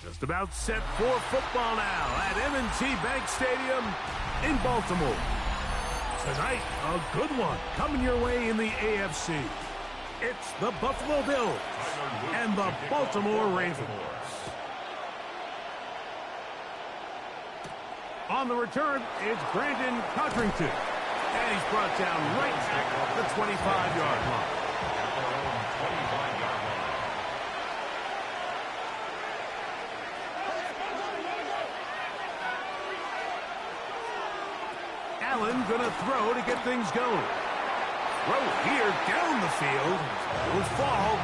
Just about set for football now at M&T Bank Stadium in Baltimore. Tonight, a good one coming your way in the AFC. It's the Buffalo Bills and the Baltimore Ravens. On the return, it's Brandon Codrington. And he's brought down right at the 25-yard line. Allen gonna throw to get things going. Throw here down the field. Will fall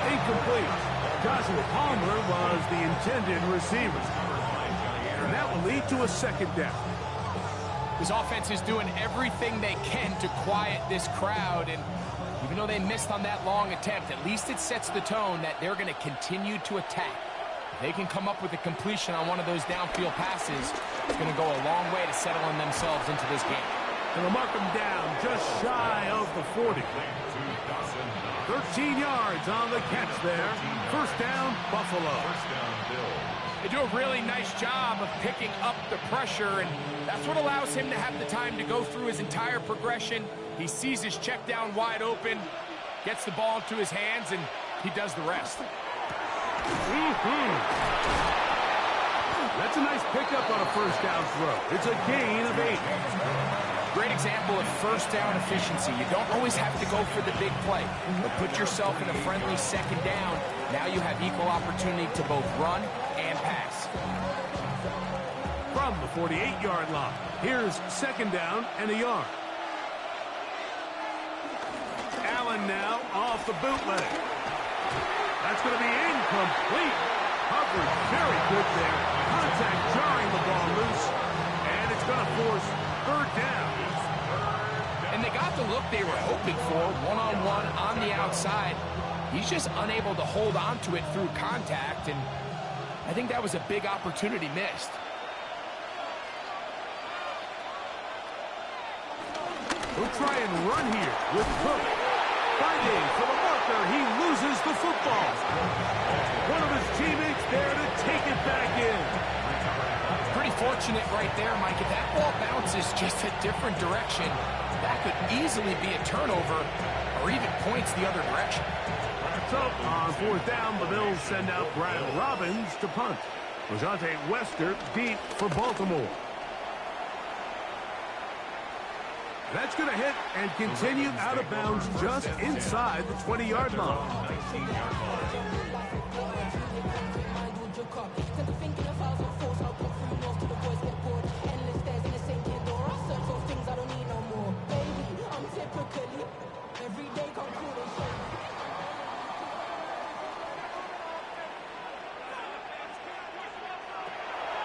incomplete. Joshua Palmer was the intended receiver. And that will lead to a second down. This offense is doing everything they can to quiet this crowd, and even though they missed on that long attempt, at least it sets the tone that they're going to continue to attack. If they can come up with a completion on one of those downfield passes, it's going to go a long way to settling themselves into this game. And they'll mark them down just shy of the 40. 13 yards on the catch there. First down, Buffalo. They do a really nice job of picking up the pressure, and that's what allows him to have the time to go through his entire progression. He sees his check down wide open, gets the ball into his hands, and he does the rest. That's a nice pickup on a first down throw. It's a gain of 8. Great example of first down efficiency. You don't always have to go for the big play, but put yourself in a friendly second down. Now you have equal opportunity to both run and pass. From the 48-yard line, here's second down and a yard. Allen now off the bootleg. That's going to be incomplete. Coverage very good there. Contact jarring the ball loose, and it's going to force third down. And they got the look they were hoping for, one-on-one on the outside. He's just unable to hold on to it through contact, and I think that was a big opportunity missed. He'll try and run here with Cook. Fighting for the marker, he loses the football. One of his teammates there to take it back in. Pretty fortunate right there, Mike. If that ball bounces just a different direction, that could easily be a turnover or even points the other direction. So, on fourth down, the Bills send out Brian Robbins to punt. Rajante Wester deep for Baltimore. That's going to hit and continue out of bounds just inside the 20-yard line.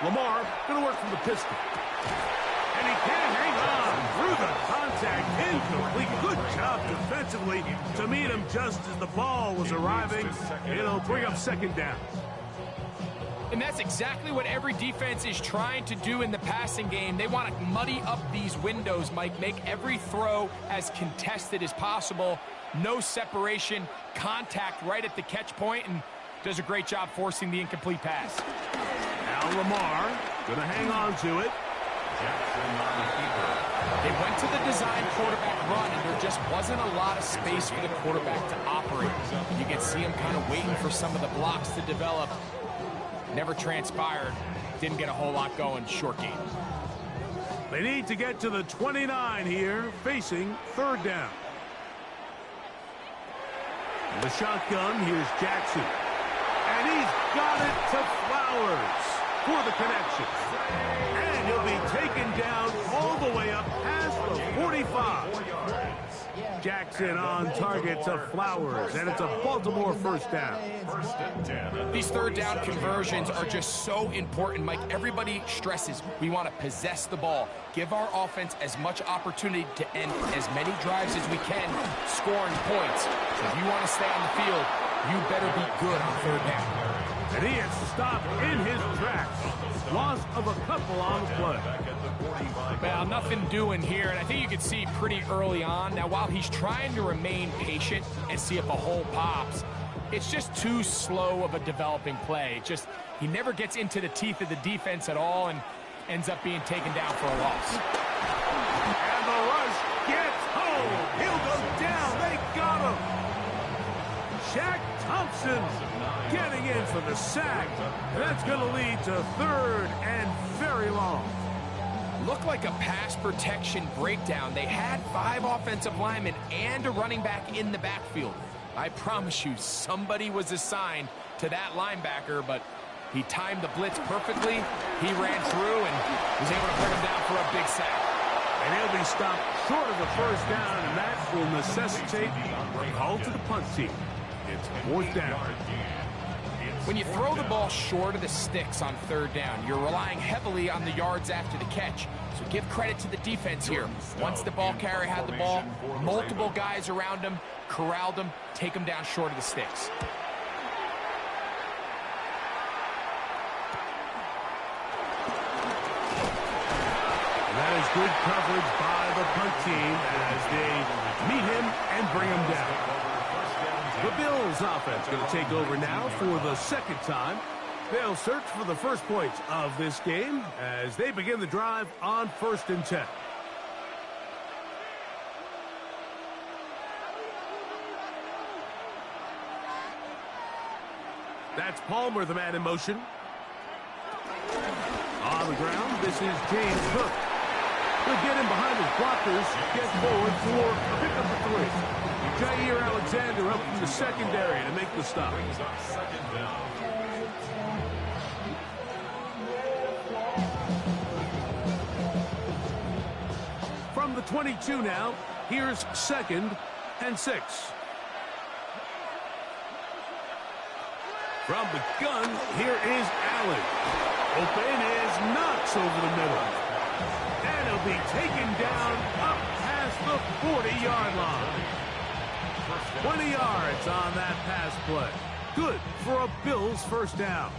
Lamar going to work from the pistol. And he can't hang on through the contact. Incomplete. Good job defensively to meet him just as the ball was arriving. It'll bring up second down. And that's exactly what every defense is trying to do in the passing game. They want to muddy up these windows, Mike. Make every throw as contested as possible. No separation, contact right at the catch point, and does a great job forcing the incomplete pass. Now Lamar going to hang on to it. They went to the design quarterback run, and there just wasn't a lot of space for the quarterback to operate. You can see him kind of waiting for some of the blocks to develop. Never transpired. Didn't get a whole lot going. Short game. They need to get to the 29 here, facing third down. And the shotgun, here's Jackson. And he's got it to Flowers for the connection. And he'll be taken down all the way up past the 45. Jackson on target to Flowers, and it's a Baltimore first down. These third down conversions are just so important, Mike. Everybody stresses we want to possess the ball, give our offense as much opportunity to end as many drives as we can, scoring points. So if you want to stay on the field, you better be good on third down. And he is stopped in his tracks. Loss of a couple on the play. Well, nothing doing here, and I think you can see pretty early on. Now, while he's trying to remain patient and see if a hole pops, it's just too slow of a developing play. He never gets into the teeth of the defense at all and ends up being taken down for a loss. And the rush gets home. He'll go down. They got him. Shaq Thompson getting in for the sack. That's going to lead to 3rd and very long. Looked like a pass protection breakdown. They had 5 offensive linemen and a running back in the backfield. I promise you, somebody was assigned to that linebacker, but he timed the blitz perfectly. He ran through and was able to bring him down for a big sack. And he'll be stopped short of a first down, and that will necessitate a call to the punt team. It's 4th down. When you throw the ball short of the sticks on 3rd down, you're relying heavily on the yards after the catch. So give credit to the defense here. Once the ball carrier had the ball, multiple guys around him, corralled him, take him down short of the sticks. That is good coverage by the punt team as they meet him and bring him down. The Bills offense going to take over now for the 2nd time. They'll search for the first points of this game as they begin the drive on 1st and 10. That's Palmer, the man in motion. On the ground, this is James Cook. He'll get in behind his blockers, get forward for a pickup of 3. Jair Alexander up from the secondary to make the stop. From the 22 now, here's 2nd and 6. From the gun, here is Allen. Open is Knox over the middle. And he'll be taken down up past the 40-yard line. 20 yards on that pass play. Good for a Bills first down.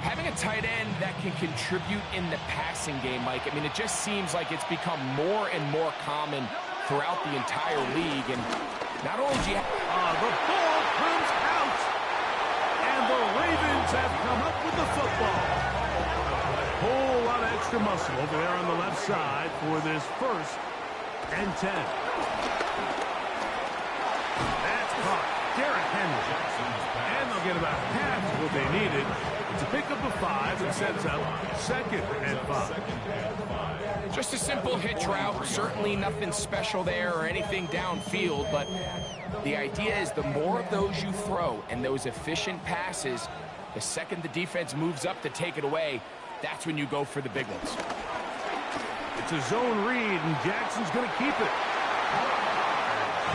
Having a tight end that can contribute in the passing game, Mike, I mean, it just seems like it's become more and more common throughout the entire league. And not only do you the ball comes out. And the Ravens have come up with the football. Whole lot of extra muscle over there on the left side for this 1st and 10. That's caught. Derrick Henry. And they'll get about half of what they needed. It's a pickup of 5 and sets up 2nd and 5. Just a simple hitch route. Certainly nothing special there or anything downfield, but the idea is the more of those you throw and those efficient passes, the second the defense moves up to take it away, that's when you go for the big ones. It's a zone read, and Jackson's going to keep it.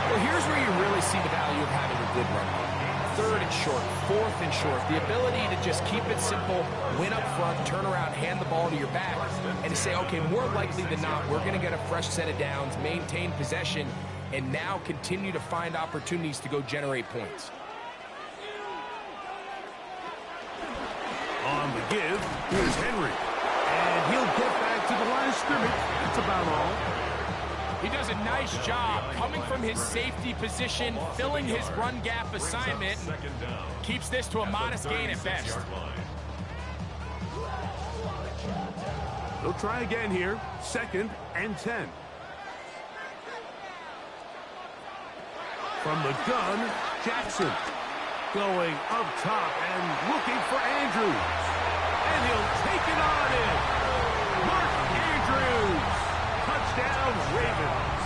Well, here's where you really see the value of having a good run game. 3rd and short, 4th and short. The ability to just keep it simple, win up front, turn around, hand the ball to your back, and to say, okay, more likely than not, we're going to get a fresh set of downs, maintain possession, and now continue to find opportunities to go generate points. On the give, here's Henry. And he'll get back to the line of scrimmage. That's about all. He does a nice job coming from his safety position, filling his run gap assignment, keeps this to a modest gain at best. They'll try again here, 2nd and 10. From the gun, Jackson going up top and looking for Andrews. And he'll take it on in. Mark Andrews. Touchdown, Ravens.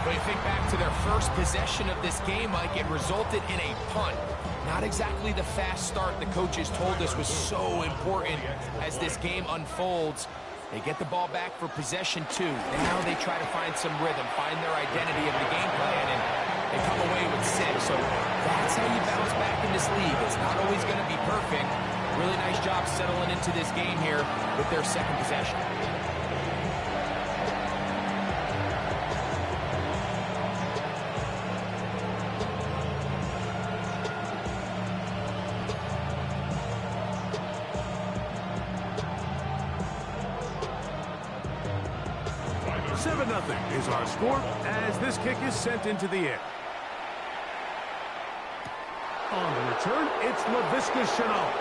When you think back to their first possession of this game, Mike, it resulted in a punt. Not exactly the fast start the coaches told us was so important as this game unfolds. They get the ball back for possession 2. Now they try to find some rhythm, find their identity of the game plan, and they come away with 6. So that's how you bounce back in this league. It's not always going to be perfect. Really nice job settling into this game here with their 2nd possession. 7-0 is our score as this kick is sent into the air. On the return, it's LaVisca Chenault.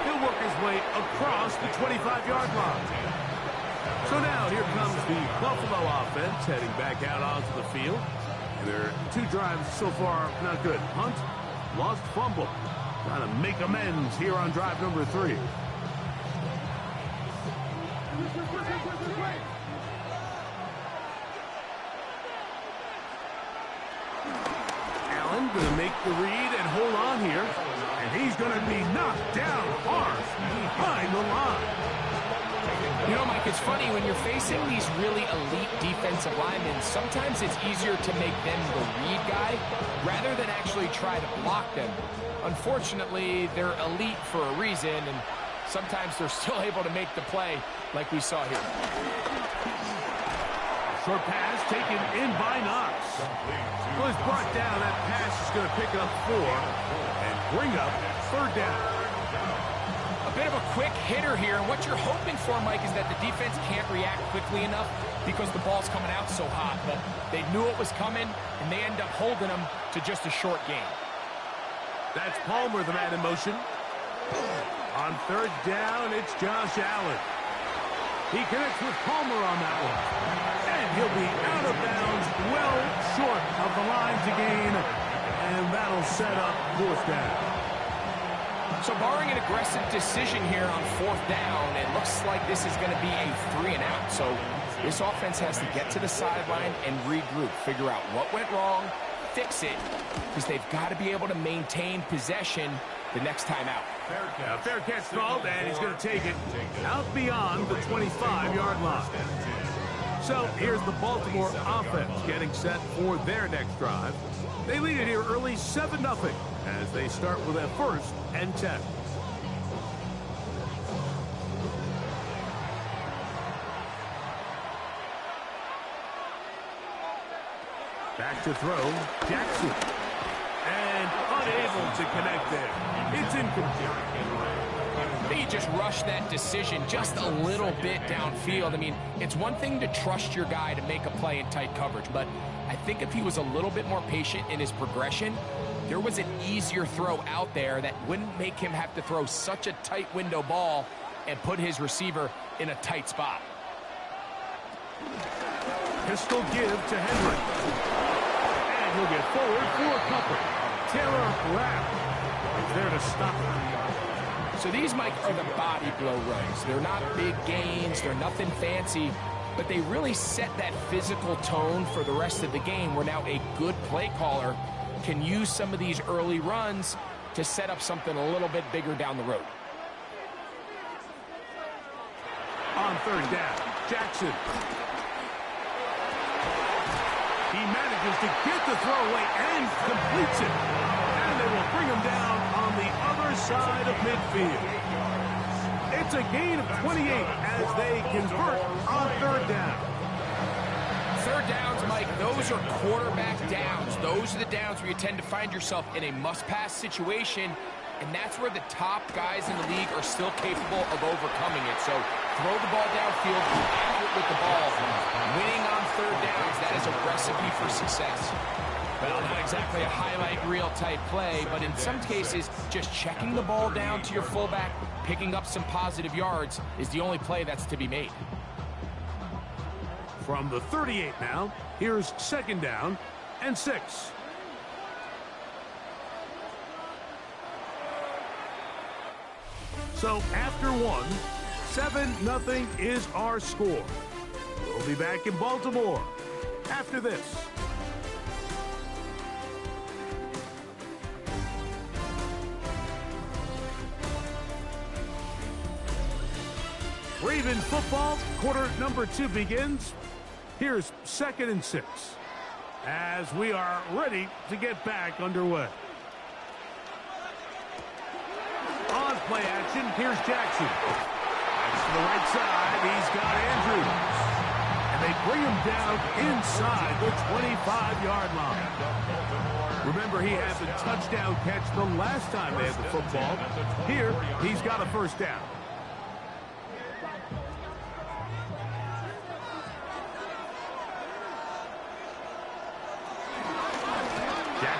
He'll work his way across the 25-yard line. So now here comes the Buffalo offense heading back out onto the field. And their 2 drives so far not good. Punt, lost fumble. Trying to make amends here on drive number 3. Allen going to make the read and hold on here. And he's going to be knocked down hard behind the line. You know, Mike, it's funny, when you're facing these really elite defensive linemen, sometimes it's easier to make them the read guy rather than actually try to block them. Unfortunately, they're elite for a reason, and sometimes they're still able to make the play like we saw here. Short pass taken in by Knox. Well, he's brought down. That pass is going to pick up 4 and bring up 3rd down. A bit of a quick hitter here. What you're hoping for, Mike, is that the defense can't react quickly enough because the ball's coming out so hot. But they knew it was coming, and they end up holding them to just a short gain. That's Palmer, the man in motion. On 3rd down, it's Josh Allen. He connects with Palmer on that one. And he'll be out of bounds, well short of the line to gain. And that'll set up 4th down. So barring an aggressive decision here on 4th down, it looks like this is going to be a 3-and-out. So this offense has to get to the sideline and regroup, figure out what went wrong, fix it, because they've got to be able to maintain possession the next time out. Fair catch called, and he's going to take it out beyond the 25-yard line. So here's the Baltimore offense getting set for their next drive. They lead it here early 7-0 as they start with a 1st and 10. Back to throw, Jackson. And unable to connect there. It's incomplete. They just rushed that decision just a little bit downfield. I mean, it's one thing to trust your guy to make a play in tight coverage, but I think if he was a little bit more patient in his progression, there was an easier throw out there that wouldn't make him have to throw such a tight window ball and put his receiver in a tight spot. Pistol give to Henry. And he'll get forward for a couple. Taylor Rapp is there to stop him. So these, Mike, are the body blow runs. They're not big gains. They're nothing fancy. But they really set that physical tone for the rest of the game where now a good play caller can use some of these early runs to set up something a little bit bigger down the road. On 3rd down, Jackson. He manages to get the throw away and completes it. And they will bring him down on the other side of midfield. It's a gain of 28 as they convert on 3rd down. 3rd downs, Mike, those are quarterback downs. Those are the downs where you tend to find yourself in a must-pass situation, and that's where the top guys in the league are still capable of overcoming it. So throw the ball downfield, be accurate with the ball. Winning on 3rd downs, that is a recipe for success. Well, not exactly a highlight reel type play, but in some cases, just checking the ball down to your fullback, picking up some positive yards is the only play that's to be made. From the 38 now, here's 2nd down and 6. So after 1, 7-0 is our score. We'll be back in Baltimore after this. Raven football, quarter number 2 begins. Here's 2nd and 6 as we are ready to get back underway. On play action, here's Jackson. That's to the right side. He's got Andrews. And they bring him down inside the 25-yard line. Remember, he had the touchdown catch the last time they had the football. Here, he's got a 1st down.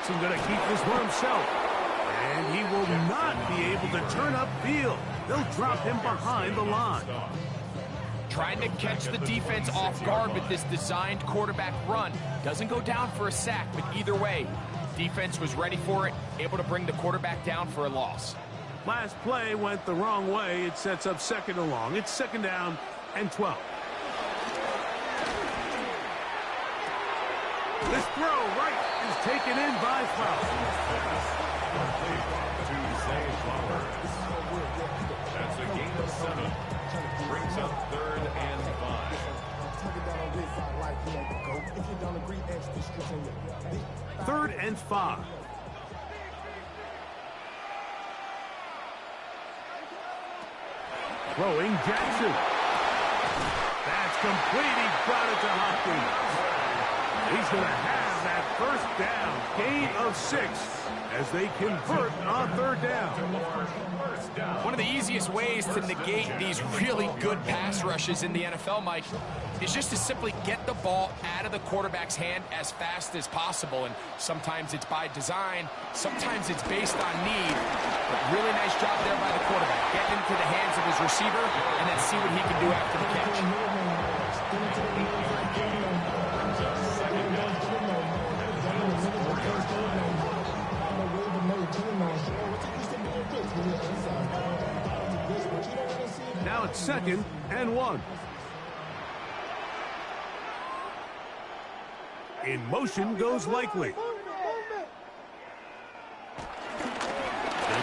Jackson going to keep this for himself. And he will not be able to turn upfield. They'll drop him behind the line. Trying to catch the defense off guard with this designed quarterback run. Doesn't go down for a sack, but either way, defense was ready for it, able to bring the quarterback down for a loss. Last play went the wrong way. It sets up second and long. It's second down and 12. This throw right is taken in by Flowers. That's a gain of 7. Brings up 3rd and 5. 3rd and 5. Throwing Jackson. That's complete. He got it to Hopkins. He's going to have that first down. Gain of 6 as they convert on 3rd down. One of the easiest ways to negate these really good pass rushes in the NFL, Mike, is just to simply get the ball out of the quarterback's hand as fast as possible. And sometimes it's by design, sometimes it's based on need. But really nice job there by the quarterback, getting into the hands of his receiver and then see what he can do after the catch. Now it's 2nd and 1. In motion goes Likely. Gonna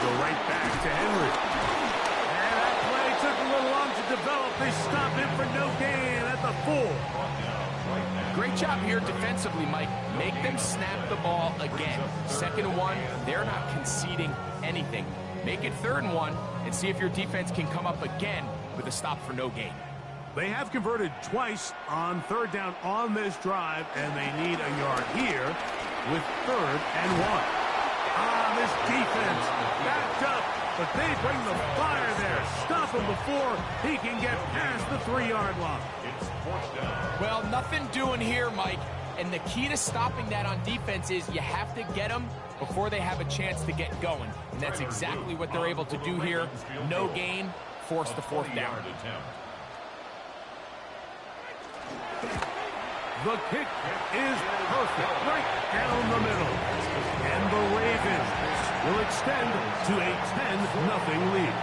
go right back to Henry. And that play took a little long to develop. They stop him for no gain at the 4. Great job here defensively, Mike. Make them snap the ball again. 2nd and 1, they're not conceding anything. Make it 3rd and 1 and see if your defense can come up again with a stop for no gain. They have converted twice on 3rd down on this drive, and they need a yard here with 3rd and 1. This defense backed up, but they bring the fire there. Stop him before he can get past the 3-yard line. Well, nothing doing here, Mike. And the key to stopping that on defense is you have to get them before they have a chance to get going. And that's exactly what they're able to do here. No gain, force the 4th down. The kick is perfect, right down the middle. And the Ravens will extend to a 10-0 lead.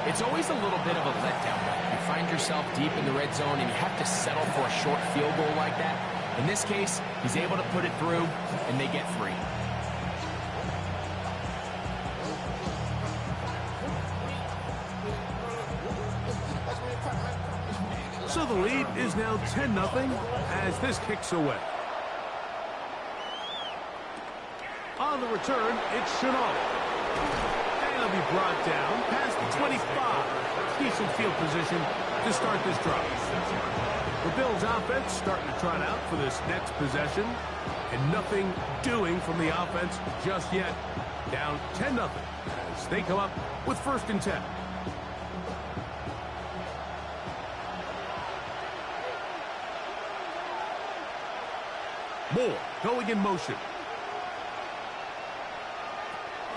It's always a little bit of a letdown. You find yourself deep in the red zone and you have to settle for a short field goal like that. In this case, he's able to put it through, and they get 3. So the lead is now 10-0 as this kicks away. On the return, it's Chenault. And he'll be brought down past the 25. Decent field position to start this drive. The Bills offense starting to trot out for this next possession. And nothing doing from the offense just yet. Down 10-0 as they come up with 1st and 10. Moore going in motion.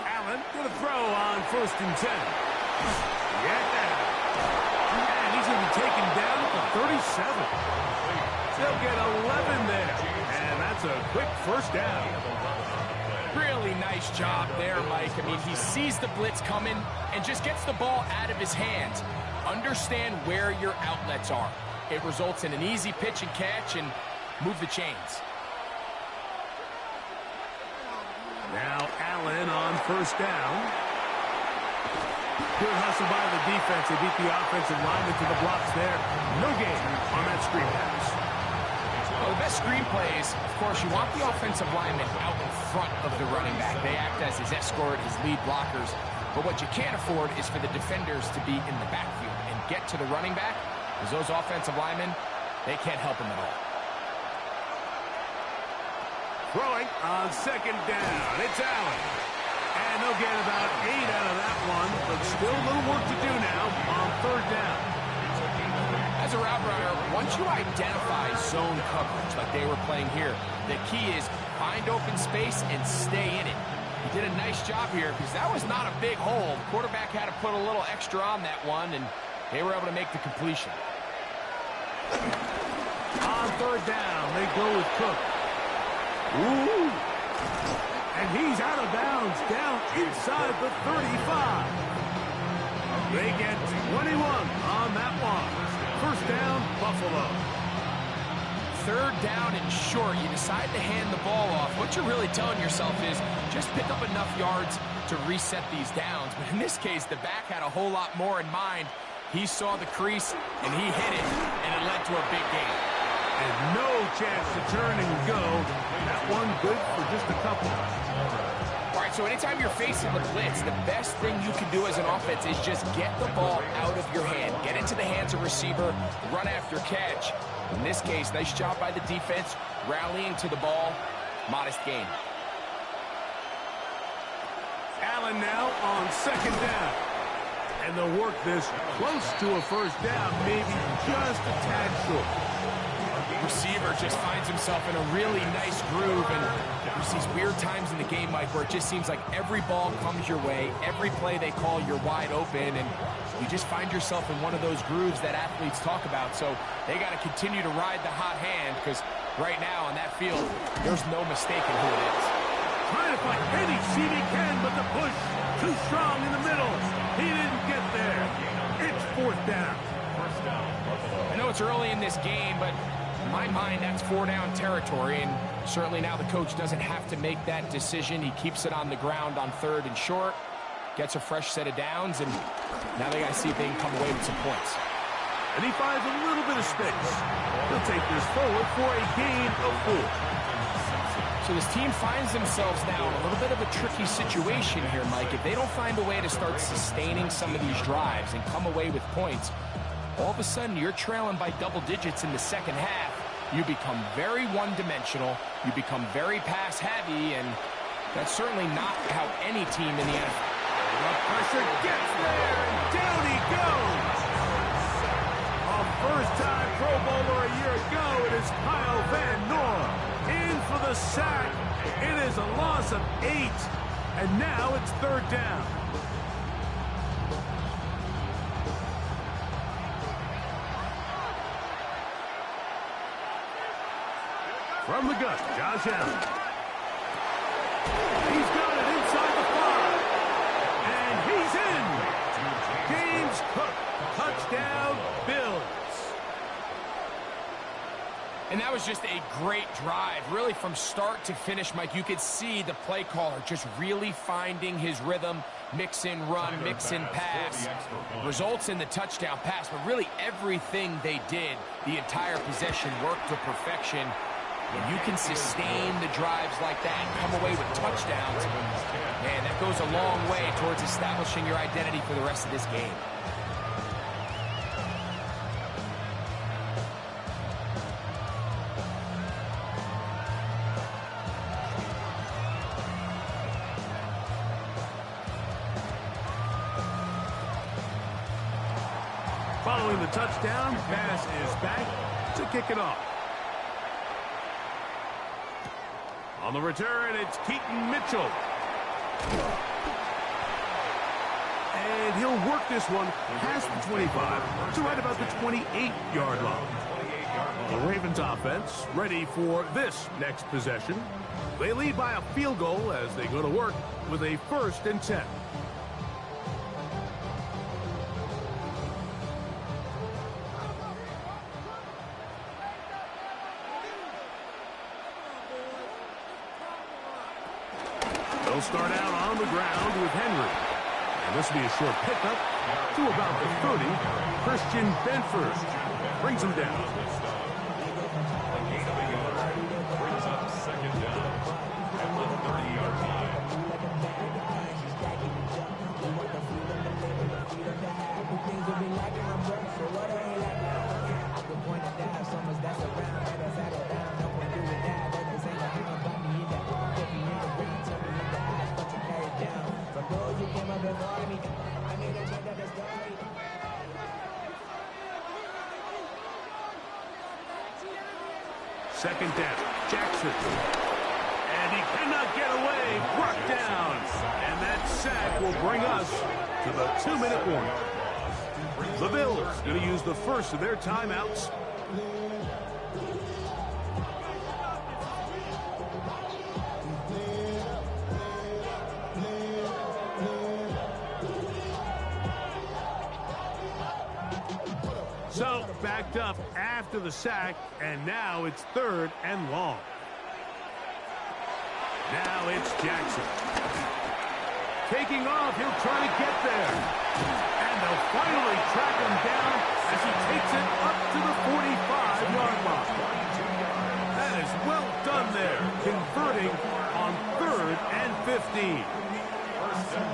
Allen going to throw on 1st and 10. Yeah. And he's going to be taken down at the 37. They'll get 11 there. And that's a quick 1st down. Really nice job there, Mike. I mean, he sees the blitz coming and just gets the ball out of his hands. Understand where your outlets are. It results in an easy pitch and catch and move the chains. Now Allen on 1st down. Good hustle by the defense. They beat the offensive lineman to the blocks there. No gain on that screen pass. Well, the best screen plays, of course, you want the offensive lineman out in front of the running back. They act as his escort, his lead blockers. But what you can't afford is for the defenders to be in the backfield and get to the running back, because those offensive linemen, they can't help him at all. Throwing on 2nd down. It's Allen. And they'll get about 8 out of that one, but still a little work to do now on 3rd down. As a route runner, once you identify zone coverage like they were playing here, the key is find open space and stay in it. He did a nice job here because that was not a big hole. The quarterback had to put a little extra on that one, and they were able to make the completion. On third down, they go with Cook. Ooh. And he's out of bounds, down inside the 35. They get 21 on that one. First down, Buffalo. Third down and short. You decide to hand the ball off. What you're really telling yourself is just pick up enough yards to reset these downs. But in this case, the back had a whole lot more in mind. He saw the crease, and he hit it, and it led to a big gain. And no chance to turn and go. That one good for just a couple. All right, so anytime you're facing the blitz, the best thing you can do as an offense is just get the ball out of your hand. Get into the hands of receiver, run after catch. In this case, nice job by the defense, rallying to the ball. Modest gain. Allen now on second down. And they'll work this close to a first down, maybe just a tad short. Receiver just finds himself in a really nice groove, and there's these weird times in the game, Mike, where it just seems like every ball comes your way, every play they call, you're wide open, and you just find yourself in one of those grooves that athletes talk about. So they got to continue to ride the hot hand, because right now on that field, there's no mistaking who it is. Trying to find any seam he can, but the push too strong in the middle. He didn't get there. It's fourth down. I know it's early in this game, but in my mind, that's four-down territory, and certainly now the coach doesn't have to make that decision. He keeps it on the ground on third and short, gets a fresh set of downs, and now they got to see if they can come away with some points. And he finds a little bit of space. He'll take this forward for a gain of 4. So this team finds themselves now in a little bit of a tricky situation here, Mike. If they don't find a way to start sustaining some of these drives and come away with points, all of a sudden you're trailing by double digits in the second half. You become very one-dimensional. You become very pass-heavy, and that's certainly not how any team in the NFL. The pressure gets there, and down he goes. A first-time Pro Bowler a year ago, it is Kyle Van Noy. In for the sack. It is a loss of 8. And now it's third down. From the gun, Josh Allen. He's got it inside the 5. And he's in. James Cook. Touchdown, Bills. And that was just a great drive, really from start to finish, Mike. You could see the play caller just really finding his rhythm, mix in run, mix in pass. Results in the touchdown pass, but really everything they did, the entire possession worked to perfection. When you can sustain the drives like that and come away with touchdowns, man, that goes a long way towards establishing your identity for the rest of this game. Following the touchdown, pass is back to kick it off. On the return, it's Keaton Mitchell. And he'll work this one past the 25 to right about the 28-yard line. The Ravens offense ready for this next possession. They lead by a field goal as they go to work with a 1st and 10. They'll start out on the ground with Henry. And this will be a short pickup to about the 30. Christian Benford brings him down. Brings up second down at the 30-yard line. Second down, Jackson. And he cannot get away. Brought down. And that sack will bring us to the 2-minute warning. The Bills going to use the first of their timeouts. So, backed up after the sack, and now it's 3rd and long. Now it's Jackson. Taking off, he'll try to get there. And they'll finally track him down as he takes it up to the 45-yard line. That is well done there, converting on 3rd and 15.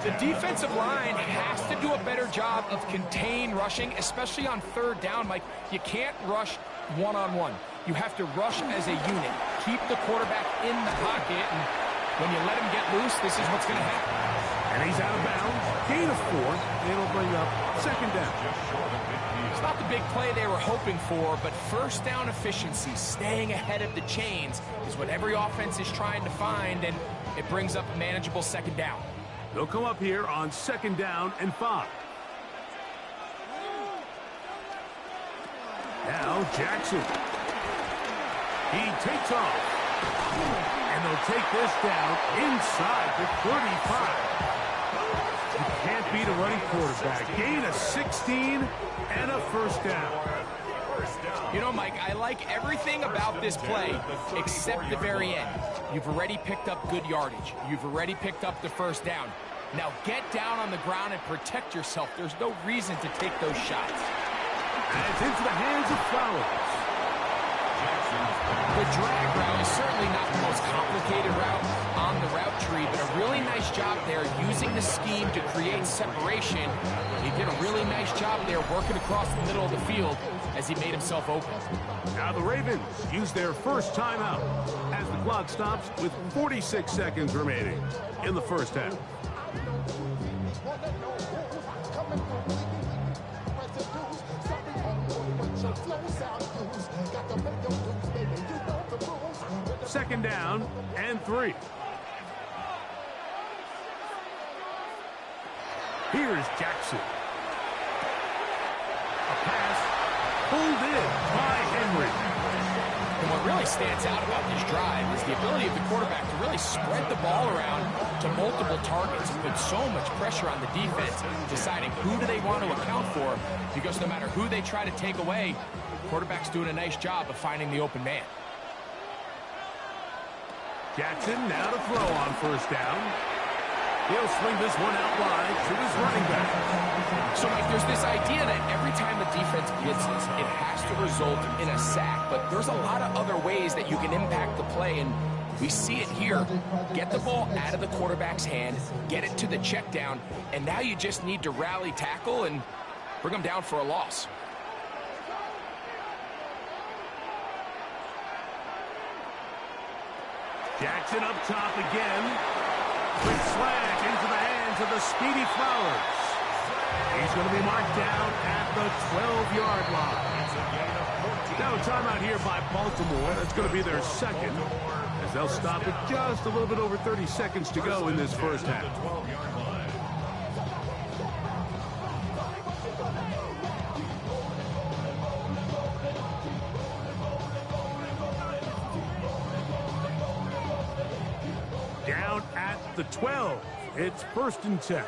The defensive line has to do a better job of contain rushing, especially on 3rd down. Mike, you can't rush one-on-one. You have to rush as a unit. Keep the quarterback in the pocket, and when you let him get loose, this is what's going to happen. And he's out of bounds. Gain of 4. It'll bring up 2nd down. It's not the big play they were hoping for, but 1st down efficiency, staying ahead of the chains, is what every offense is trying to find, and it brings up a manageable 2nd down. They'll come up here on 2nd down and 5. Now Jackson. He takes off. And they'll take this down inside the 35. You can't beat a running quarterback. Gain of 16 and a 1st down. You know, Mike, I like everything about this play except the very end. You've already picked up good yardage. You've already picked up the 1st down. Now get down on the ground and protect yourself. There's no reason to take those shots. And it's into the hands of Flowers. The drag route is certainly not the most complicated route on the route tree, but a really nice job there using the scheme to create separation. He did a really nice job there working across the middle of the field as he made himself open. Now the Ravens use their first timeout as the clock stops with 46 seconds remaining in the 1st half. Second down and 3. Here's Jackson. A pass pulled in by Henry. And what really stands out about this drive is the ability of the quarterback to really spread the ball around to multiple targets and put so much pressure on the defense, deciding who do they want to account for, because no matter who they try to take away, the quarterback's doing a nice job of finding the open man. Jackson now to throw on 1st down. He'll swing this one out wide to his running back. So, Mike, there's this idea that every time a defense blitzes, it has to result in a sack. But there's a lot of other ways that you can impact the play, and we see it here. Get the ball out of the quarterback's hand, get it to the check down, and now you just need to rally tackle and bring them down for a loss. Jackson up top again. Quick slant into the hands of the speedy Flowers. He's going to be marked down at the 12-yard line. Now a timeout here by Baltimore. That's going to be their 2nd, as they'll stop it just a little bit over 30 seconds to go in this 1st half. Down at the 12. It's 1st and 10.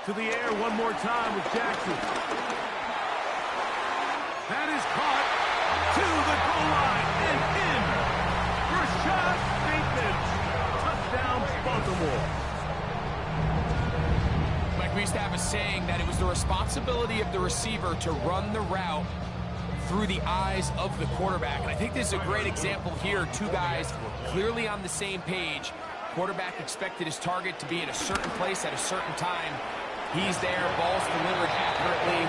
To the air one more time with Jackson. That is caught to the goal line and in. Rashad Bateman. Touchdown, Baltimore. Mike, we used to have a saying that it was the responsibility of the receiver to run the route through the eyes of the quarterback. And I think this is a great example here. 2 guys clearly on the same page. Quarterback expected his target to be in a certain place at a certain time. He's there, ball's delivered accurately.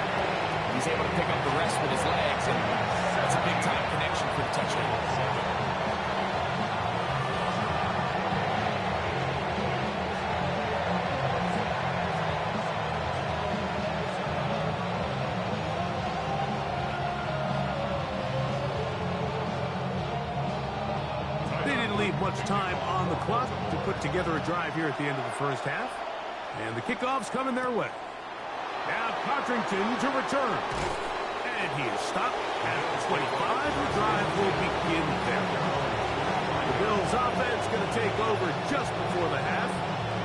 He's able to pick up the rest with his legs, and that's a big-time connection for the touchdown. leave much time on the clock to put together a drive here at the end of the first half. And the kickoff's coming their way. Now Cotrington to return. And he is stopped at the 25. The drive will begin there. The Bills offense going to take over just before the half.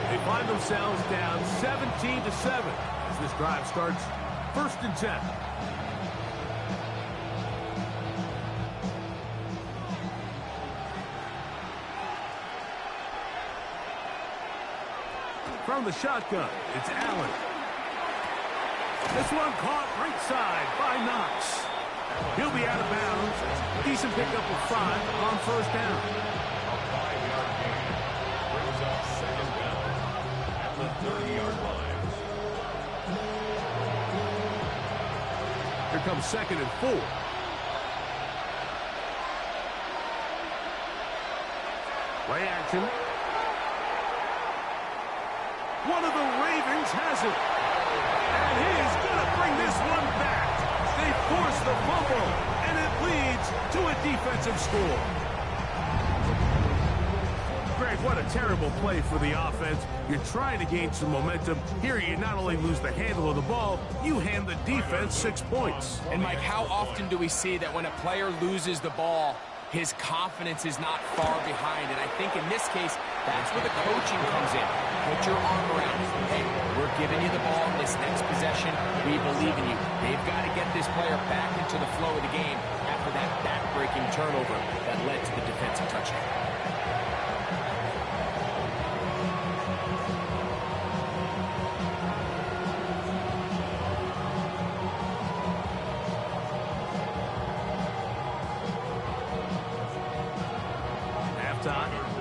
They find themselves down 17-7 as this drive starts 1st and 10. From the shotgun, it's Allen. This one caught right side by Knox. He'll be out of bounds. Decent pickup of 5 on 1st down. A 5-yard gain brings up 2nd down at the 30-yard line. Here comes 2nd and 4. Play action. One of the Ravens has it. And he is going to bring this one back. They force the fumble, and it leads to a defensive score. Greg, what a terrible play for the offense. You're trying to gain some momentum. Here you not only lose the handle of the ball, you hand the defense 6 points. And Mike, how often do we see that when a player loses the ball, his confidence is not far behind? And I think in this case, that's where the coaching comes in. Put your arm around it. Hey, we're giving you the ball in this next possession. We believe in you. They've got to get this player back into the flow of the game after that back-breaking turnover that led to the defensive touchdown.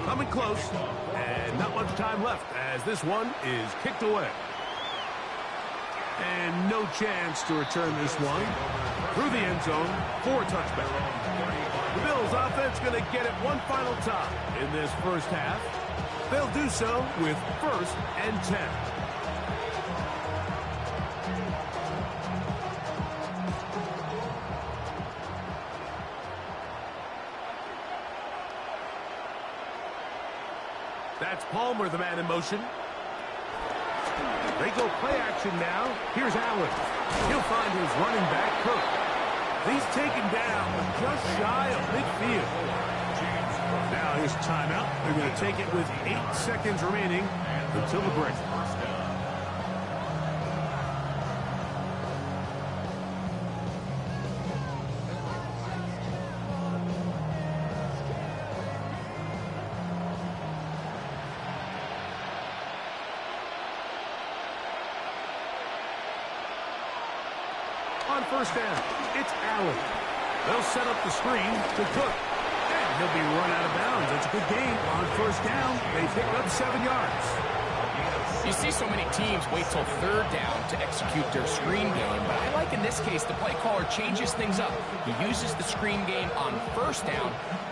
Coming close, and not much time left as this one is kicked away. And no chance to return this one through the end zone for a touchback. The Bills offense going to get it one final time in this first half. They'll do so with 1st and 10. That's Palmer, the man in motion. They go play action now. Here's Allen. He'll find his running back, Cook. He's taken down just shy of midfield. Now here's timeout. They're going to take it with 8 seconds remaining until the break. On 1st down, it's Allen. They'll set up the screen to Cook. And he'll be run out of bounds. It's a good game. On 1st down, they pick up 7 yards. You see so many teams wait till 3rd down to execute their screen game, but I like in this case the play caller changes things up. He uses the screen game on 1st down,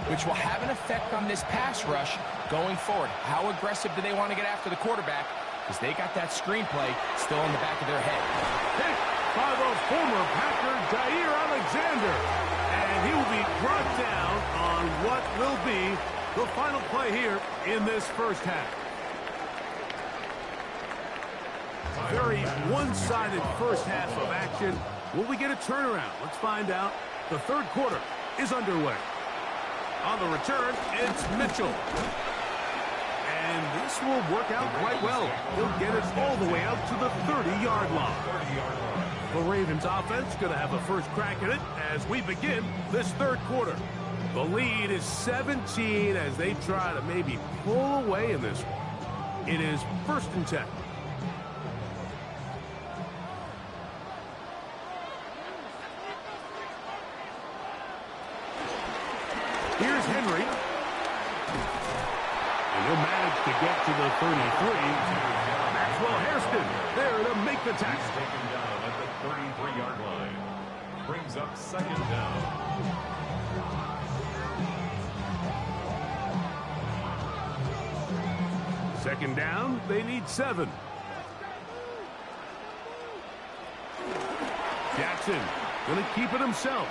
which will have an effect on this pass rush going forward. How aggressive do they want to get after the quarterback? Because they got that screen play still in the back of their head. Pick by the former Packer, Jair Alexander. And he will be brought down on what will be the final play here in this first half. Very one-sided first half of action. Will we get a turnaround? Let's find out. The 3rd quarter is underway. On the return, it's Mitchell. And this will work out quite well. He'll get it all the way out to the 30-yard line. The Ravens offense going to have a first crack at it as we begin this 3rd quarter. The lead is 17 as they try to maybe pull away in this one. It is 1st and 10. Here's Henry. And he'll manage to get to the 33. Maxwell Hairston there to make the tackle. Taken down at the 33-yard line. Brings up 2nd down. Second down, they need 7. Jackson going to keep it himself.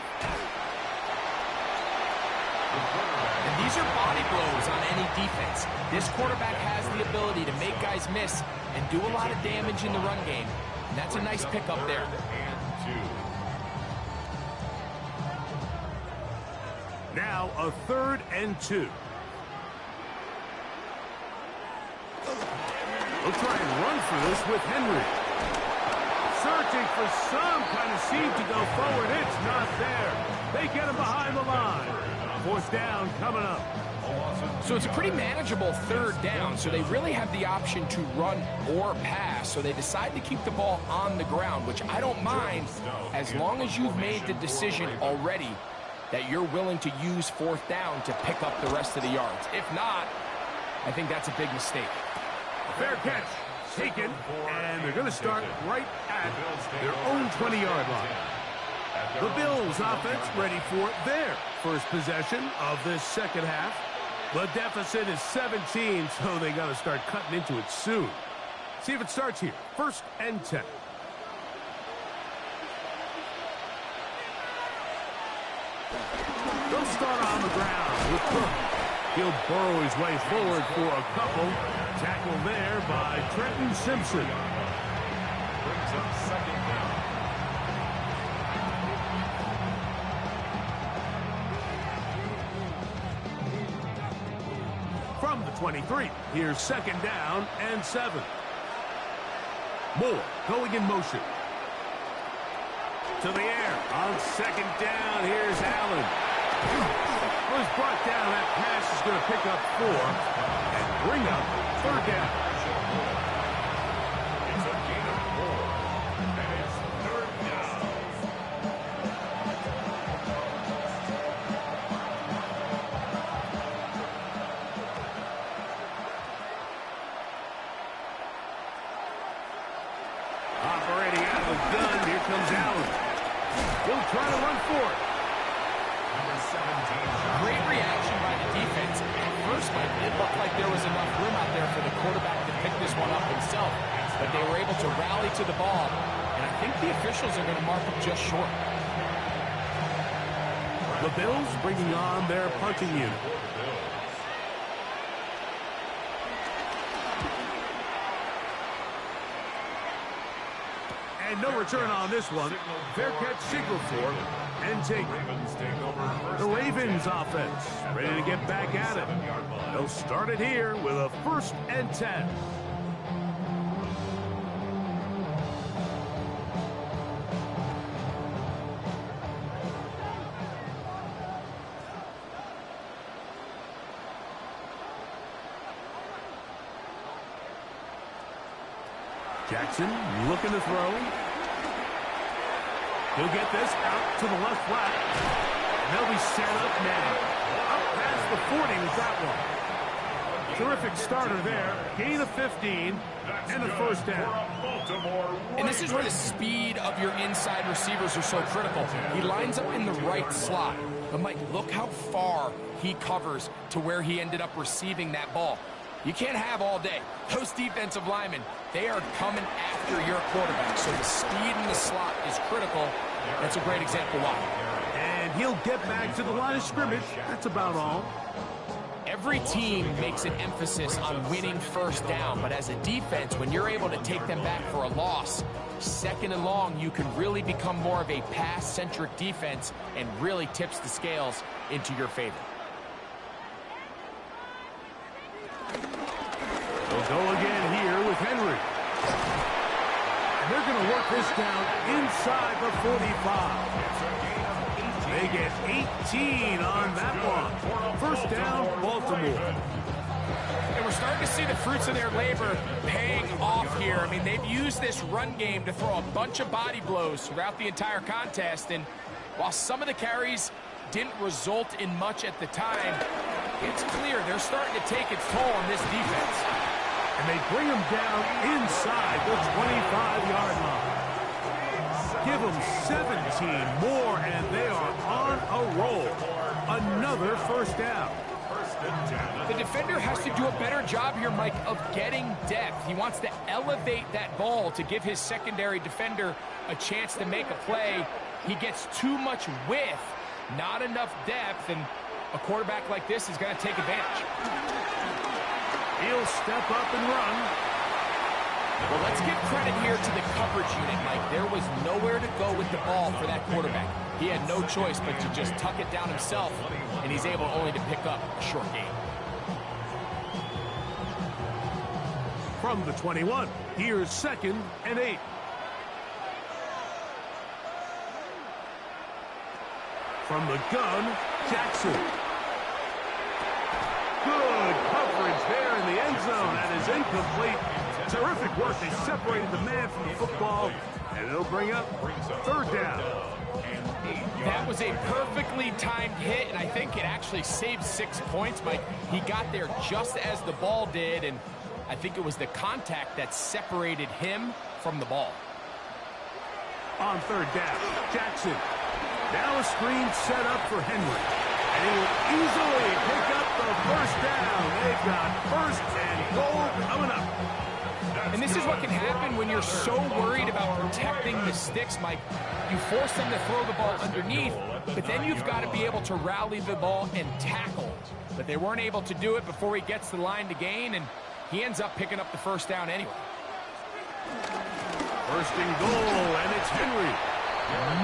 And these are body blows on any defense. This quarterback has the ability to make guys miss and do a lot of damage in the run game. And that's a nice pickup there. Now a 3rd and 2. We'll try and run for this with Henry. Searching for some kind of seed to go forward. It's not there. They get him behind the line. 4th down coming up. So it's a pretty manageable 3rd down, so they really have the option to run or pass, so they decide to keep the ball on the ground, which I don't mind as long as you've made the decision already that you're willing to use 4th down to pick up the rest of the yards. If not, I think that's a big mistake. Fair catch. Taken, and they're going to start right at their own 20-yard line. The Bills offense ready for their first possession of this second half. The deficit is 17, so they got to start cutting into it soon. See if it starts here. 1st and 10. They'll start on the ground with Cook. He'll burrow his way forward for a couple. Tackle there by Trenton Simpson. Brings up 2nd down. From the 23, here's 2nd down and 7. Moore going in motion. To the air on 2nd down. Here's Allen. Was brought down. That pass is going to pick up 4 and bring up 3rd down. It's a gain of 4, and it's 3rd down. Operating out of the gun. Here comes Allen. He'll try to run for it. Number 17. Great reaction by the defense. At first, Mike, it looked like there was enough room out there for the quarterback to pick this one up himself. But they were able to rally to the ball. And I think the officials are going to mark him just short. The Bills bringing on their punting unit. And no return on this one. Fair catch signal for and take. The Ravens offense ready to get back at it. They'll start it here with a 1st and 10. Jackson looking to throw. He'll get this out to the left flat. And they'll be set up now. Up past the 40 with that one. Terrific starter there. Gain of 15 and a 1st down. And this is where the speed of your inside receivers are so critical. He lines up in the right slot. But, Mike, look how far he covers to where he ended up receiving that ball. You can't have all day. Those defensive linemen, they are coming after your quarterback. So the speed in the slot is critical. That's a great example why. And he'll get back to the line of scrimmage. That's about all. Every team makes an emphasis on winning 1st down, but as a defense, when you're able to take them back for a loss, 2nd and long, you can really become more of a pass-centric defense and really tips the scales into your favor. They'll go again here with Henry. And they're going to work this down inside the 45. They get 18 on that one. 1st down, Baltimore. And we're starting to see the fruits of their labor paying off here. I mean, they've used this run game to throw a bunch of body blows throughout the entire contest. And while some of the carries didn't result in much at the time, it's clear they're starting to take its toll on this defense. And they bring them down inside the 25-yard line. Give them 17 more, and they are on a roll. Another 1st down. The defender has to do a better job here, Mike, of getting depth. He wants to elevate that ball to give his secondary defender a chance to make a play. He gets too much width, not enough depth, and a quarterback like this is going to take advantage. He'll step up and run. Well, let's give credit here to the coverage unit, Mike. There was nowhere to go with the ball for that quarterback. He had no choice but to just tuck it down himself, and he's able only to pick up a short gain. From the 21, here's 2nd and 8. From the gun, Jackson. Good coverage there in the end zone. That is incomplete. Terrific work. They separated the man from the football, and it'll bring up 3rd down. That was a perfectly timed hit, and I think it actually saved 6 points, Mike. He got there just as the ball did, and I think it was the contact that separated him from the ball. On 3rd down, Jackson. Now a screen set up for Henry. And he will easily pick up the 1st down. They've got 1st and goal coming up. And this is what can happen when you're so worried about protecting the sticks, Mike. You force them to throw the ball underneath, but then you've got to be able to rally the ball and tackle. But they weren't able to do it before he gets to the line to gain, and he ends up picking up the 1st down anyway. 1st and goal, and it's Henry.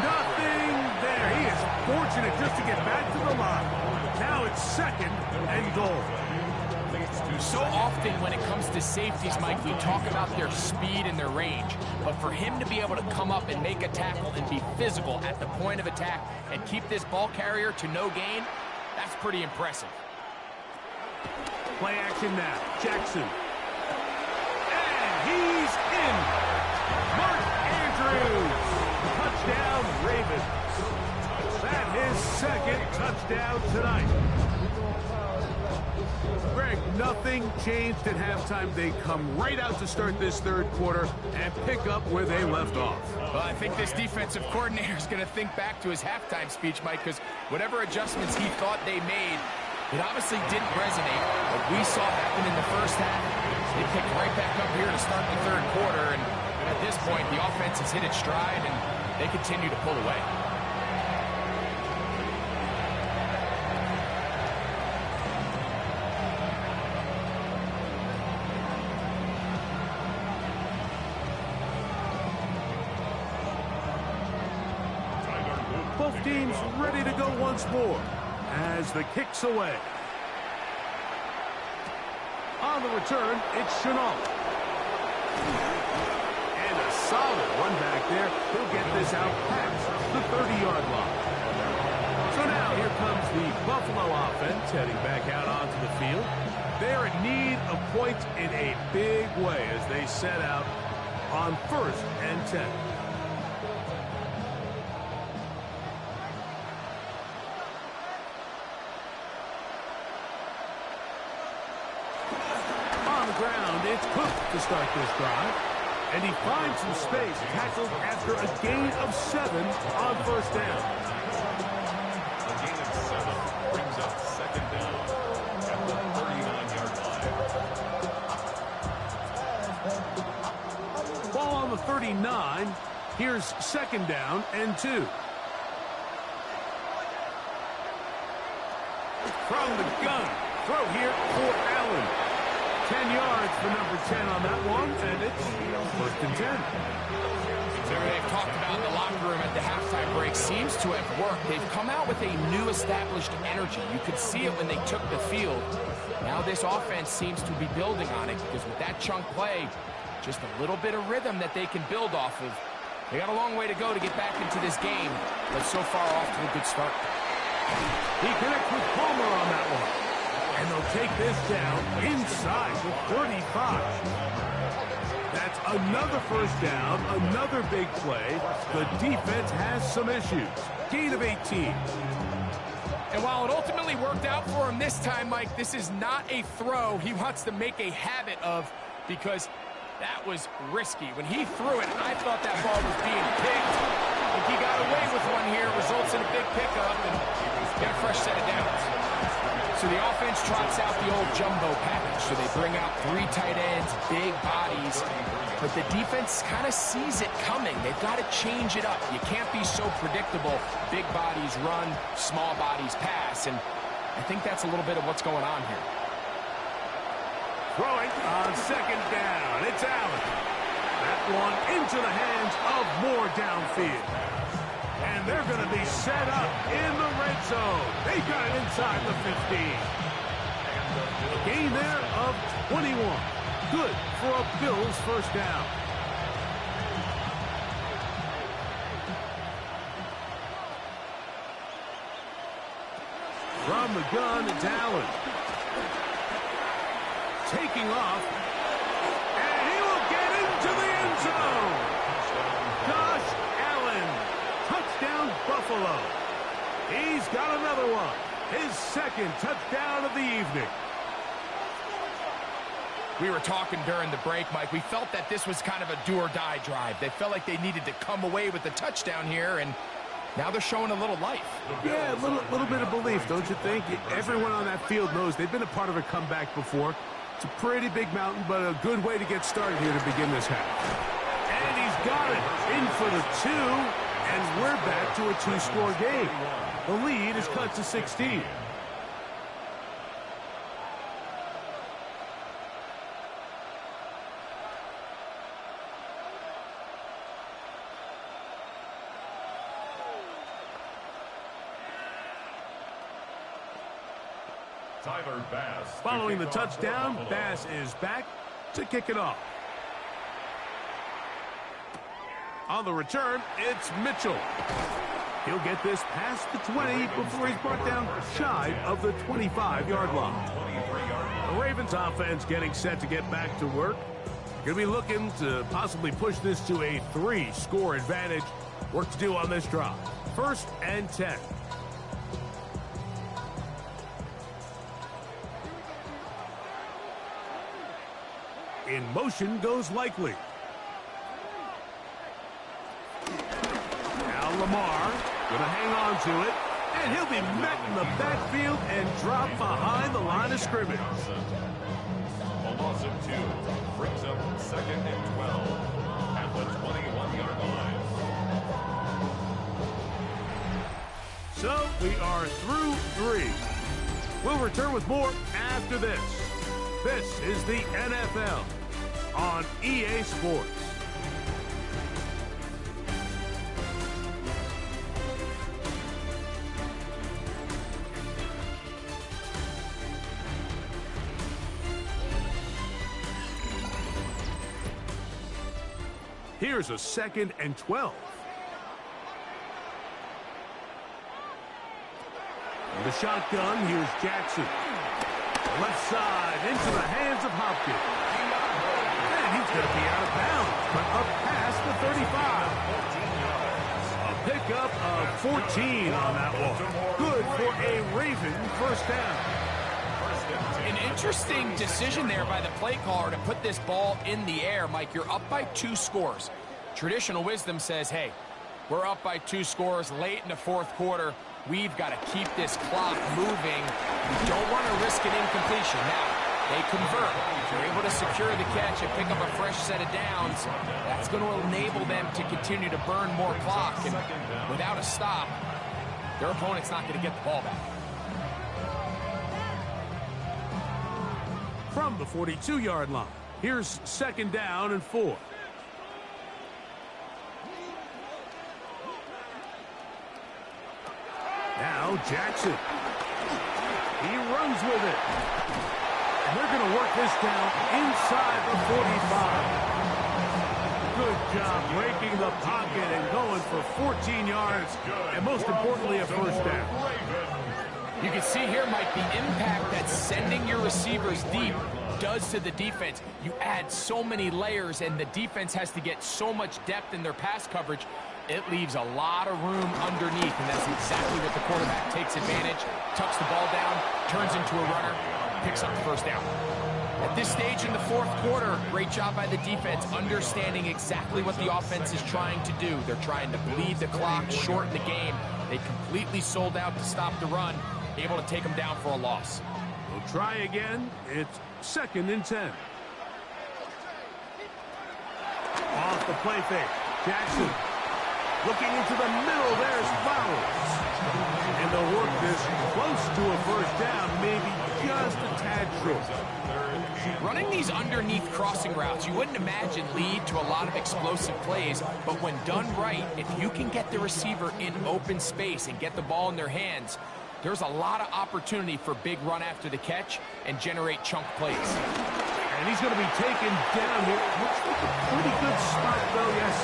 Nothing there. He is fortunate just to get back to the line. Now it's 2nd and goal. So often when it comes to safeties, Mike, we talk about their speed and their range. But for him to be able to come up and make a tackle and be physical at the point of attack and keep this ball carrier to no gain, that's pretty impressive. Play action now. Jackson. And he's in. Mark Andrews. Touchdown, Ravens. That is 2nd touchdown tonight. Greg, nothing changed at halftime. They come right out to start this 3rd quarter and pick up where they left off. Well, I think this defensive coordinator is going to think back to his halftime speech, Mike, because whatever adjustments he thought they made, it obviously didn't resonate. What we saw happen in the 1st half, they picked right back up here to start the 3rd quarter, and at this point, the offense has hit its stride, and they continue to pull away. Both teams ready to go once more as the kick's away. On the return, it's Chenault. And a solid one back there. He'll get this out past the 30-yard line. So now here comes the Buffalo offense heading back out onto the field. They're in need of points in a big way as they set out on 1st and 10. Ground, it's Cook to start this drive. And he finds some space, tackled after a gain of 7 on 1st down. A gain of 7 brings up 2nd down at the 39-yard line. Ball on the 39. Here's 2nd down and 2. From the gun, throw here for Allen. 10 yards for number 10 on that one, and it's 1st and 10. They've talked about the locker room at the halftime break. Seems to have worked. They've come out with a new established energy. You could see it when they took the field. Now this offense seems to be building on it because with that chunk play, just a little bit of rhythm that they can build off of. They got a long way to go to get back into this game, but so far off to a good start. He connects with Palmer on that one. And they'll take this down inside the 35. That's another 1st down, another big play. The defense has some issues. Gain of 18. And while it ultimately worked out for him this time, Mike, this is not a throw he wants to make a habit of because that was risky. When he threw it, I thought that ball was being picked. I think he got away with one here, results in a big pickup, and get a fresh set of downs. So the offense trots out the old jumbo package. So they bring out 3 tight ends, big bodies. But the defense kind of sees it coming. They've got to change it up. You can't be so predictable. Big bodies run, small bodies pass. And I think that's a little bit of what's going on here. Throwing on second down. It's Allen. That one into the hands of Moore downfield. And they're going to be set up in the red zone. They got it inside the 15. A gain there of 21. Good for a Bills first down. From the gun, it's Allen. Taking off. And he will get into the end zone. Josh Allen. Touchdown, Buffalo. He's got another one. His second touchdown of the evening. We were talking during the break, Mike. We felt that this was kind of a do-or-die drive. They felt like they needed to come away with the touchdown here, and now they're showing a little life. Yeah, a little bit of belief, don't you think? Everyone on that field knows they've been a part of a comeback before. It's a pretty big mountain, but a good way to get started here to begin this half. And he's got it. In for the 2, and we're back to a 2-score game. The lead is cut to 16. Following the touchdown, Bass is back to kick it off. On the return, it's Mitchell. He'll get this past the 20 before he's brought down shy of the 25-yard line. The Ravens offense getting set to get back to work. Going to be looking to possibly push this to a 3-score advantage. Work to do on this drive. 1st and 10. In motion goes Likely. Now Lamar going to hang on to it, and he'll be met in the backfield and drop behind the line of scrimmage. A loss of 2 brings up 2nd and 12 at the 21-yard line. So we are through 3. We'll return with more after this. This is the NFL on EA Sports. Here's a 2nd and 12. The shotgun, here's Jackson. Left side into the hands of Hopkins. And he's going to be out of bounds, but up past the 35. A pickup of 14 on that one. Good for a Raven first down. An interesting decision there by the play caller to put this ball in the air. Mike, you're up by 2 scores. Traditional wisdom says, hey, we're up by 2 scores late in the 4th quarter. We've got to keep this clock moving. We don't want to risk an incompletion. Now, they convert. They're able to secure the catch and pick up a fresh set of downs. That's going to enable them to continue to burn more clock. And without a stop, their opponent's not going to get the ball back. From the 42-yard line, here's 2nd down and 4. Now Jackson. He runs with it. And they're going to work this down inside the 45. Good job breaking the pocket and going for 14 yards. And most importantly, a first down. You can see here, Mike, the impact that sending your receivers deep does to the defense. You add so many layers, and the defense has to get so much depth in their pass coverage. It leaves a lot of room underneath, and that's exactly what the quarterback takes advantage. Tucks the ball down, turns into a runner, picks up the first down. At this stage in the 4th quarter, great job by the defense, understanding exactly what the offense is trying to do. They're trying to bleed the clock, shorten the game. They completely sold out to stop the run, able to take them down for a loss. We'll try again. It's 2nd and 10. Off the play fake. Jackson. Looking into the middle, there's Flowers. And they'll work this close to a first down, maybe just a tad short. Running these underneath crossing routes, you wouldn't imagine lead to a lot of explosive plays, but when done right, if you can get the receiver in open space and get the ball in their hands, there's a lot of opportunity for big run after the catch and generate chunk plays. And he's going to be taken down here. Looks like a pretty good spot, though. Yes,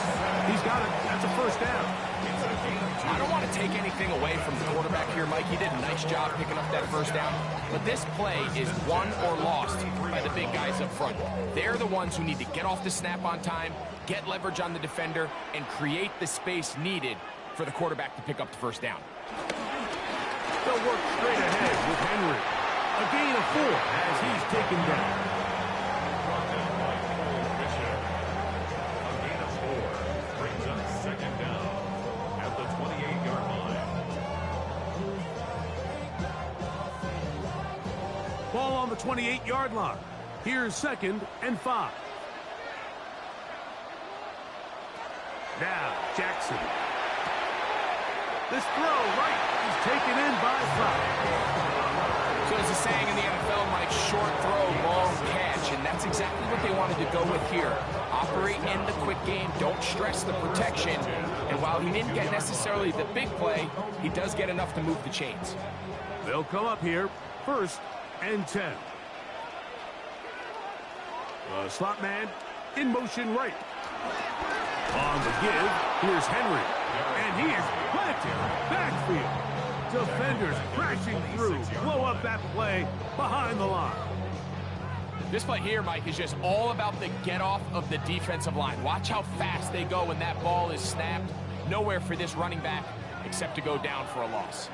he's got it. That's a first down. I don't want to take anything away from the quarterback here, Mike. He did a nice job picking up that first down. But this play is won or lost by the big guys up front. They're the ones who need to get off the snap on time, get leverage on the defender, and create the space needed for the quarterback to pick up the first down. They'll work straight ahead with Henry. A gain of 4 as he's taken down. Ball on the 28-yard line. Here's 2nd and 5. Now, Jackson. This throw right is taken in by 5. So there's a saying in the NFL, Mike, short throw, long catch, and that's exactly what they wanted to go with here. Operate in the quick game, don't stress the protection, and while he didn't get necessarily the big play, he does get enough to move the chains. They'll come up here, 1st and 10. The slot man in motion right. On the give, here's Henry. And he is planted backfield. Defenders crashing through. Blow up that play behind the line. This play here, Mike, is just all about the get-off of the defensive line. Watch how fast they go when that ball is snapped. Nowhere for this running back except to go down for a loss.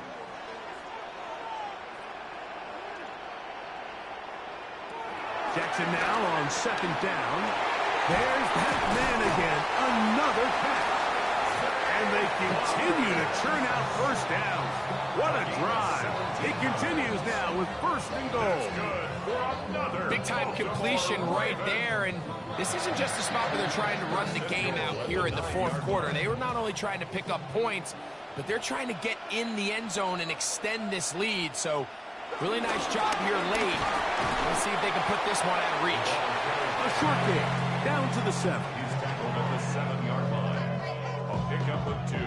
Jackson now on 2nd down. There's that man again. Another catch. And they continue to churn out first downs. What a drive. It continues now with 1st and goal. Big-time completion right there, and this isn't just a spot where they're trying to run the game out here in the 4th quarter. They were not only trying to pick up points, but they're trying to get in the end zone and extend this lead, so really nice job here late. Let's see if they can put this one out of reach. A short game, down to the 7. He's tackled at the 7-yard line. A pickup of 2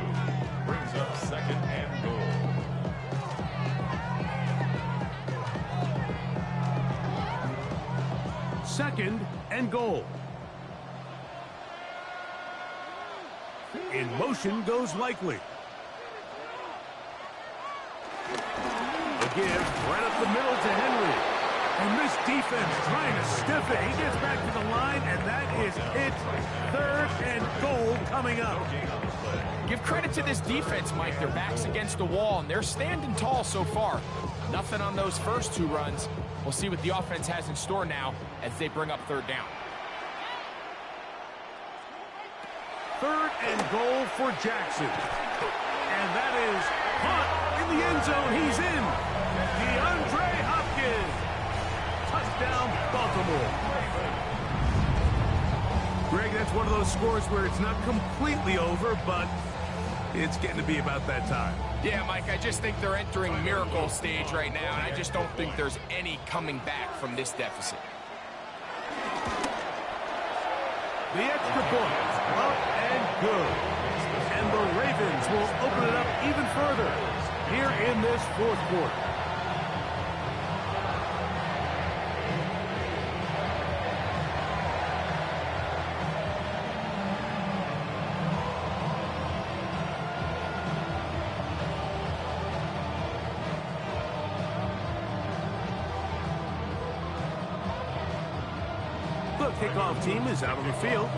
brings up 2nd and goal. Second and goal. In motion goes Likely. The give right up the middle to Henry. And this defense trying to stiff it. He gets back to the line, and that is it. 3rd and goal coming up. Give credit to this defense, Mike. Their back's against the wall, and they're standing tall so far. Nothing on those first 2 runs. We'll see what the offense has in store now as they bring up 3rd down. 3rd and goal for Jackson. And that is punt in the end zone. He's in. DeAndre Hopkins. Touchdown, Baltimore. Greg, that's one of those scores where it's not completely over, but it's getting to be about that time. Yeah, Mike, I just think they're entering miracle stage right now, and I just don't think there's any coming back from this deficit. The extra point, up and good. And the Ravens will open it up even further here in this 4th quarter. The kickoff team is out on the field,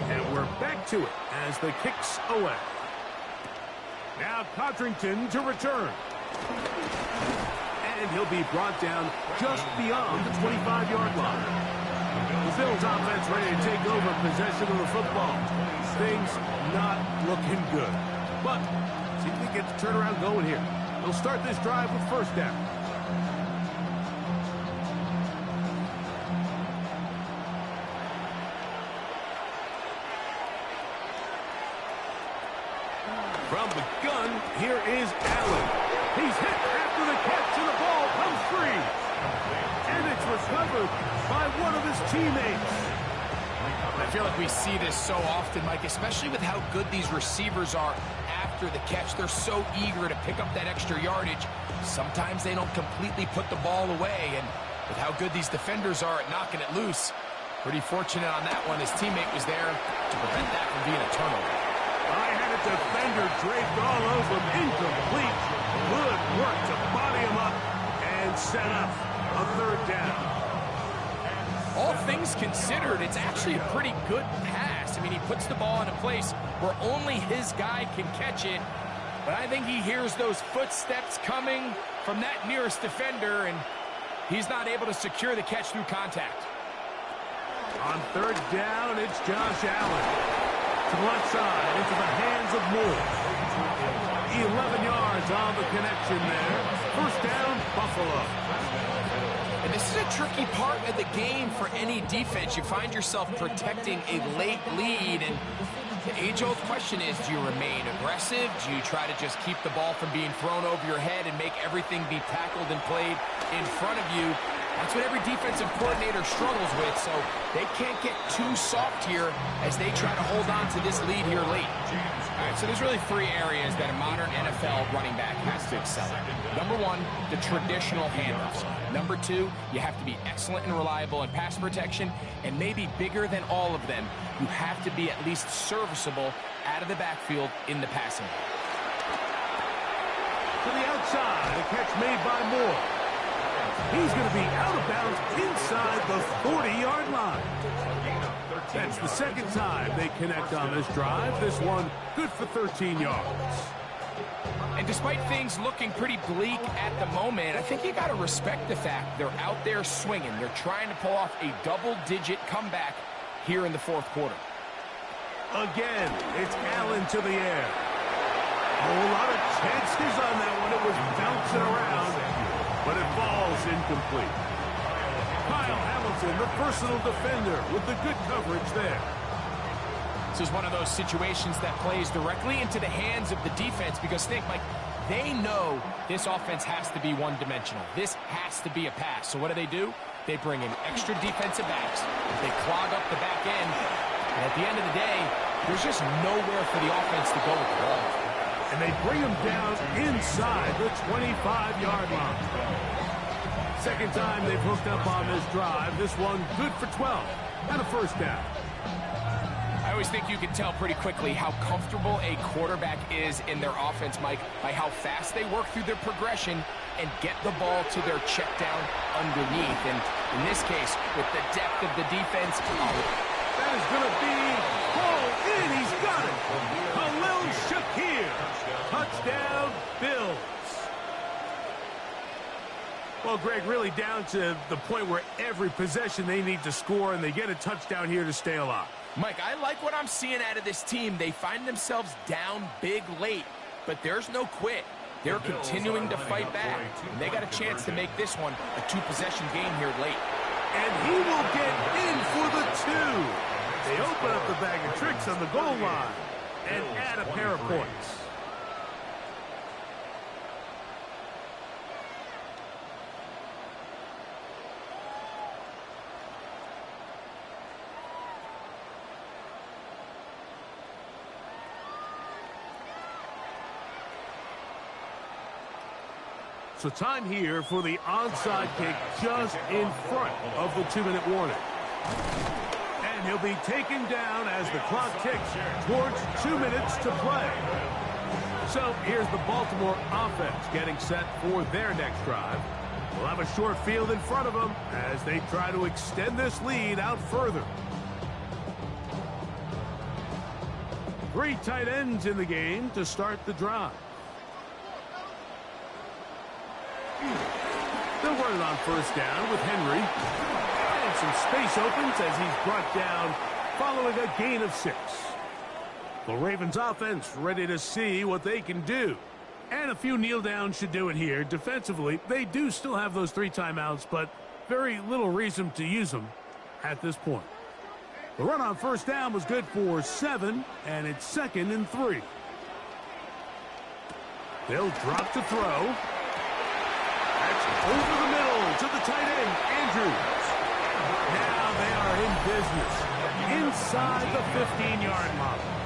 and we're back to it as the kicks away. Now Codrington to return. And he'll be brought down just beyond the 25-yard line. The Bills offense ready to take over possession of the football. Things not looking good. But see if we get the turnaround going here. They'll start this drive with 1st down. From the gun, here is Allen. He's hit after the catch, feel like we see this so often, Mike, especially with how good these receivers are after the catch. They're so eager to pick up that extra yardage. Sometimes they don't completely put the ball away, and with how good these defenders are at knocking it loose, pretty fortunate on that one. His teammate was there to prevent that from being a turnover. I had a defender draped all over him. Incomplete. Good work to body him up and set up a third down. All things considered, it's actually a pretty good pass. I mean, he puts the ball in a place where only his guy can catch it. But I think he hears those footsteps coming from that nearest defender, and he's not able to secure the catch through contact. On third down, it's Josh Allen. To the left side, into the hands of Moore. 11 yards on the connection there. First down, Buffalo. And this is a tricky part of the game for any defense. You find yourself protecting a late lead, and the age-old question is, do you remain aggressive? Do you try to just keep the ball from being thrown over your head and make everything be tackled and played in front of you? That's what every defensive coordinator struggles with, so they can't get too soft here as they try to hold on to this lead here late. All right, so there's really three areas that a modern NFL running back has to excel at. Number one, the traditional handoffs. Number two, you have to be excellent and reliable in pass protection, and maybe bigger than all of them, you have to be at least serviceable out of the backfield in the passing game. To the outside, a catch made by Moore. He's going to be out of bounds inside the 40-yard line. That's the second time they connect on this drive. This one good for 13 yards. And despite things looking pretty bleak at the moment, I think you got to respect the fact they're out there swinging. They're trying to pull off a double-digit comeback here in the fourth quarter. Again, it's Allen to the air. A whole lot of chances on that one. It was bouncing around, but it falls incomplete. Kyle Hamilton, the personal defender, with the good coverage there. This is one of those situations that plays directly into the hands of the defense, because think, Mike, they know this offense has to be one-dimensional. This has to be a pass. So what do? They bring in extra defensive backs. They clog up the back end. And at the end of the day, there's just nowhere for the offense to go with the ball. And they bring him down inside the 25-yard line. Second time they've hooked up on this drive. This one good for 12 and a first down. I always think you can tell pretty quickly how comfortable a quarterback is in their offense, Mike, by how fast they work through their progression and get the ball to their check down underneath. And in this case, with the depth of the defense, that is going to be pulled in. He's got it. Khalil Shakir. Touchdown, Bills. Well, Greg, really down to the point where every possession they need to score, and they get a touchdown here to stay alive. Mike, I like what I'm seeing out of this team. They find themselves down big late, but there's no quit. They're continuing to fight back, and they got a chance to make this one a two-possession game here late. And he will get in for the two. They open up the bag of tricks on the goal line and add a pair of points. So time here for the onside kick just in front of the 2-minute warning. And he'll be taken down as the clock ticks towards 2 minutes to play. So here's the Baltimore offense getting set for their next drive. We'll have a short field in front of them as they try to extend this lead out further. 3 tight ends in the game to start the drive. They'll run it on first down with Henry. And some space opens as he's brought down following a gain of 6. The Ravens offense ready to see what they can do. And a few kneel downs should do it here. Defensively, they do still have those 3 timeouts, but very little reason to use them at this point. The run on first down was good for 7, and it's 2nd and 3. They'll drop to throw. Over the middle to the tight end, Andrews. Now they are in business. inside the 15-yard mark.